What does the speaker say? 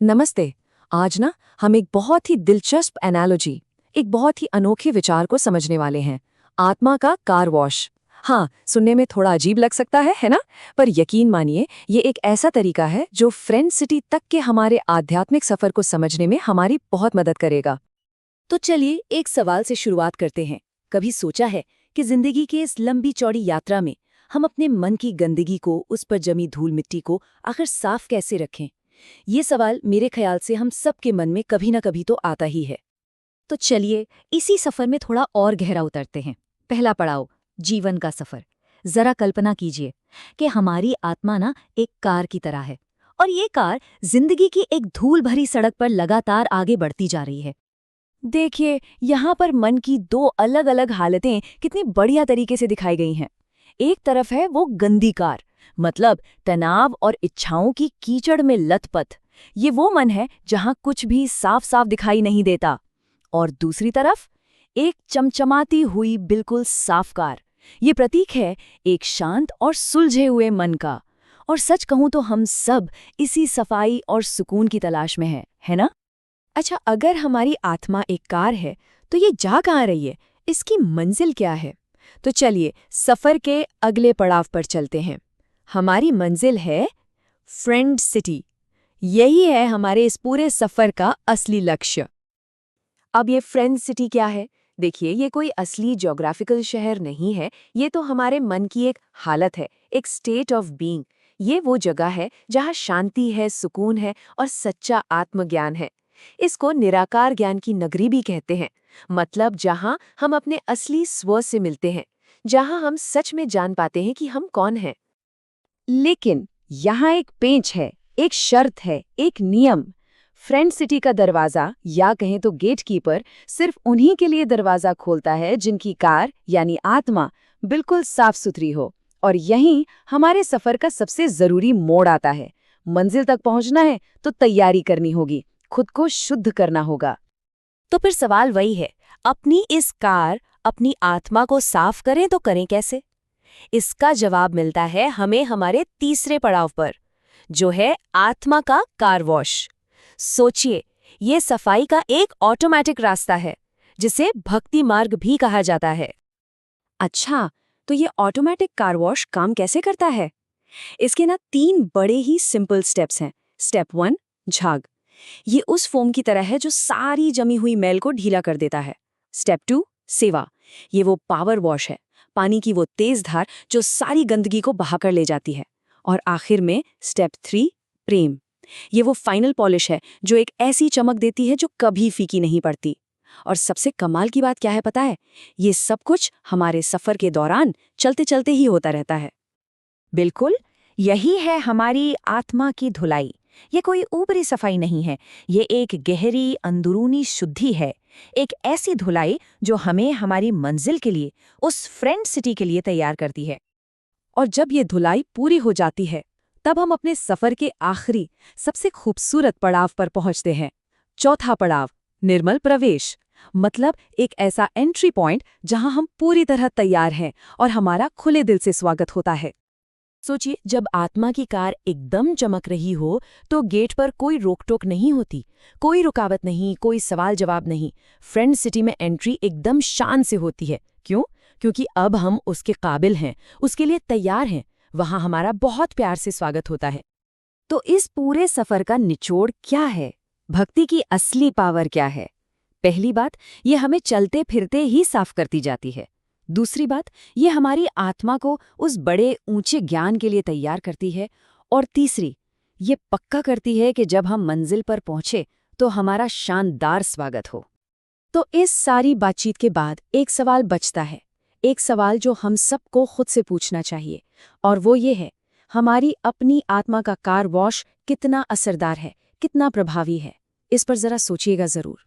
नमस्ते। आज ना हम एक बहुत ही दिलचस्प एनालॉजी, एक बहुत ही अनोखे विचार को समझने वाले हैं। आत्मा का कार वॉश। हाँ, सुनने में थोड़ा अजीब लग सकता है ना? पर यकीन मानिए, ये एक ऐसा तरीका है जो फ्रेंड सिटी तक के हमारे आध्यात्मिक सफर को समझने में हमारी बहुत मदद करेगा। तो चलिए एक सवाल से शुरुआत करते हैं। कभी सोचा है कि जिंदगी की इस लंबी चौड़ी यात्रा में हम अपने मन की गंदगी को, उस पर जमी धूल मिट्टी को आखिर साफ कैसे रखें? ये सवाल मेरे ख्याल से हम सबके मन में कभी ना कभी तो आता ही है। तो चलिए इसी सफर में थोड़ा और गहरा उतरते हैं। पहला पड़ाव, जीवन का सफर। जरा कल्पना कीजिए कि हमारी आत्मा ना एक कार की तरह है, और ये कार जिंदगी की एक धूल भरी सड़क पर लगातार आगे बढ़ती जा रही है। देखिए, यहाँ पर मन की दो अलग अलग हालतें कितनी बढ़िया तरीके से दिखाई गई हैं। एक तरफ है वो गंदी कार, मतलब तनाव और इच्छाओं की कीचड़ में लथपथ। ये वो मन है जहाँ कुछ भी साफ साफ दिखाई नहीं देता। और दूसरी तरफ एक चमचमाती हुई बिल्कुल साफ कार। ये प्रतीक है एक शांत और सुलझे हुए मन का। और सच कहूं तो हम सब इसी सफाई और सुकून की तलाश में हैं, है ना? अच्छा, अगर हमारी आत्मा एक कार है तो ये जा कहाँ रही है? इसकी मंजिल क्या है? तो चलिए सफर के अगले पड़ाव पर चलते हैं। हमारी मंजिल है फ्रेंड सिटी। यही है हमारे इस पूरे सफर का असली लक्ष्य। अब ये फ्रेंड सिटी क्या है? देखिए, ये कोई असली ज्योग्राफिकल शहर नहीं है। ये तो हमारे मन की एक हालत है, एक स्टेट ऑफ बीइंग। ये वो जगह है जहाँ शांति है, सुकून है और सच्चा आत्मज्ञान है। इसको निराकार ज्ञान की नगरी भी कहते हैं। मतलब जहाँ हम अपने असली स्व से मिलते हैं, जहाँ हम सच में जान पाते हैं कि हम कौन हैं। लेकिन यहाँ एक पेंच है, एक शर्त है, एक नियम। फ्रेंड सिटी का दरवाजा, या कहें तो गेटकीपर, सिर्फ उन्हीं के लिए दरवाजा खोलता है जिनकी कार यानी आत्मा बिल्कुल साफ सुथरी हो। और यहीं हमारे सफर का सबसे जरूरी मोड़ आता है। मंजिल तक पहुंचना है तो तैयारी करनी होगी, खुद को शुद्ध करना होगा। तो फिर सवाल वही है, अपनी इस कार, अपनी आत्मा को साफ करें तो करें कैसे? इसका जवाब मिलता है हमें हमारे तीसरे पड़ाव पर, जो है आत्मा का कार वॉश। सोचिए, ये सफाई का एक ऑटोमेटिक रास्ता है, जिसे भक्ति मार्ग भी कहा जाता है। अच्छा, तो ये ऑटोमेटिक कार वॉश काम कैसे करता है? इसके ना 3 बड़े ही सिंपल स्टेप्स हैं। स्टेप 1, झाग। ये उस फोम की तरह है जो सारी जमी हुई मैल को ढीला कर देता है। स्टेप 2, सेवा। ये वो पावर वॉश है, पानी की वो तेज धार जो सारी गंदगी को बहाकर ले जाती है। और आखिर में स्टेप 3, प्रेम। ये वो फाइनल पॉलिश है जो एक ऐसी चमक देती है जो कभी फीकी नहीं पड़ती। और सबसे कमाल की बात क्या है पता है? ये सब कुछ हमारे सफर के दौरान चलते चलते ही होता रहता है। बिल्कुल, यही है हमारी आत्मा की धुलाई। ये कोई ऊपरी सफाई नहीं है, ये एक गहरी अंदरूनी शुद्धि है। एक ऐसी धुलाई जो हमें हमारी मंजिल के लिए, उस फ्रेंड सिटी के लिए तैयार करती है। और जब ये धुलाई पूरी हो जाती है, तब हम अपने सफर के आखिरी, सबसे खूबसूरत पड़ाव पर पहुंचते हैं। चौथा पड़ाव, निर्मल प्रवेश। मतलब एक ऐसा एंट्री पॉइंट जहां हम पूरी तरह तैयार हैं और हमारा खुले दिल से स्वागत होता है। सोचिए, जब आत्मा की कार एकदम चमक रही हो तो गेट पर कोई रोक-टोक नहीं होती, कोई रुकावट नहीं, कोई सवाल जवाब नहीं। फ्रेंड सिटी में एंट्री एकदम शान से होती है। क्यों? क्योंकि अब हम उसके काबिल हैं, उसके लिए तैयार हैं। वहां हमारा बहुत प्यार से स्वागत होता है। तो इस पूरे सफर का निचोड़ क्या है? भक्ति की असली पावर क्या है? पहली बात, ये हमें चलते फिरते ही साफ करती जाती है। दूसरी बात, ये हमारी आत्मा को उस बड़े ऊंचे ज्ञान के लिए तैयार करती है। और तीसरी, ये पक्का करती है कि जब हम मंजिल पर पहुंचे तो हमारा शानदार स्वागत हो। तो इस सारी बातचीत के बाद एक सवाल बचता है, एक सवाल जो हम सबको खुद से पूछना चाहिए, और वो ये है, हमारी अपनी आत्मा का कार वॉश कितना असरदार है, कितना प्रभावी है? इस पर जरा सोचिएगा जरूर।